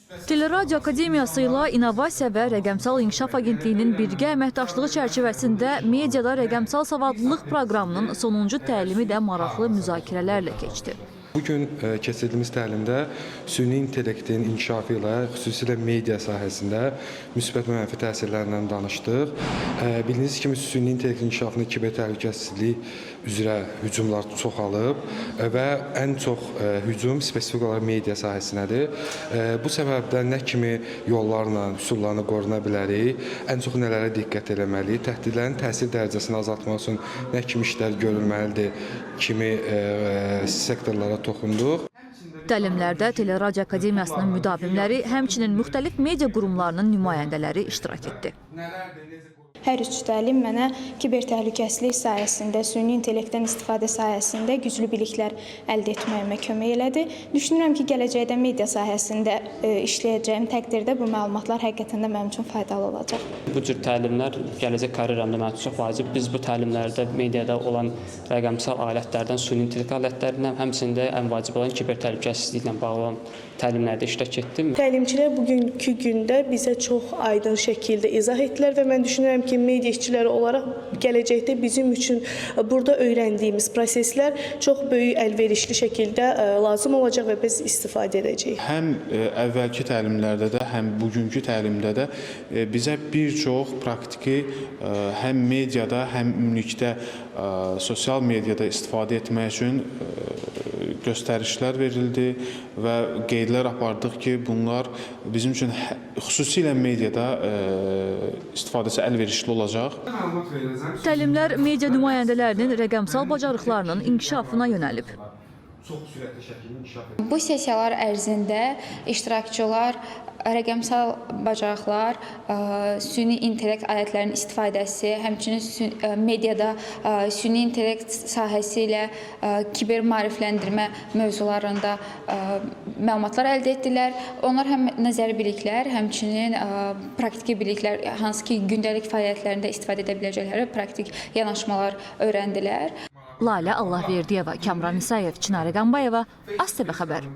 Teleradio Akademiyası ilə İnnovasiya və Rəqəmsal İnkişaf Agentliyinin birgə əməkdaşlığı çərçivəsində mediada rəqəmsal savadlılıq proqramının sonuncu təlimi də maraqlı müzakirələrlə keçdi. Bugün keçirdiyimiz təlimdə süni intellektin inkişafı ilə xüsusilə media sahəsində müsbət və mənfi təsirlərindən danışdıq. Bildiyiniz kimi süni intellektin inkişafında kiber təhlükəsizlik üzrə hücumlar çoxalıb və ən çox hücum spesifik olaraq media sahəsinədir. Bu səbəbdən nə kimi yollarla, üsullarla qoruna bilərik, ən çox nələrə diqqət eləməliyik, təhdidlərin təsir dərəcəsini azaltmaq üçün nə kimi işlər görülməlidir, kimi sektorlara toxunduq. Təlimlərdə Teleradio Akademiyasının müdavimləri, həmçinin müxtəlif media qurumlarının nümayəndələri iştirak etdi. Hər üç təlim mənə kiber təhlükəsizlik sayəsində, süni intellektdən istifadə sayəsində güclü biliklər əldə etməyimə kömək elədi. Düşünürəm ki, gələcəkdə media sahəsində işləyəcəyim təqdirdə bu məlumatlar həqiqətən də mənim üçün faydalı olacaq. Bu cür təlimlər gələcək karyeramda mənim üçün çox vacib. Biz bu təlimlərdə mediada olan rəqəmsal alətlərdən, süni intellekt alətlərindən, həmçində ən vacib olan kiber təhlükəsizliklə bağlı olan təlimlərdə iştirak etdim. Təlimçilər bugünkü gündə bizə çox aydın şəkildə izah etdilər və mən düşünürəm ki, media işçiləri olaraq gələcəkdə bizim üçün burada öyrəndiyimiz proseslər çox böyük əlverişli şəkildə lazım olacaq və biz istifadə edəcəyik. Həm əvvəlki təlimlərdə də, həm bugünkü təlimdə də bizə bir çox praktiki həm mediada, həm ümumilikdə sosial mediada istifadə etmək üçün göstərişlər verildi və qeydlər apardıq ki, bunlar bizim üçün xüsusilə mediada istifadəsi əlverişli olacaq. Təlimlər media nümayəndələrinin rəqəmsal bacarıqlarının inkişafına yönəlib. Bu sessiyalar ərzində iştirakçılar rəqəmsal bacarıqlar, süni intellekt alətlərinin istifadəsi, həmçinin mediada süni intellekt sahəsi ilə kiber maarifləndirmə mövzularında məlumatlar əldə etdilər. Onlar həm nəzəri biliklər, həmçinin praktiki biliklər, hansı ki, gündəlik fəaliyyətlərində istifadə edə biləcəkləri praktik yanaşmalar öyrəndilər. Lalə Allahverdiyeva, Kamran İsayev, Çinarə Qambayeva, ASTV xəbər.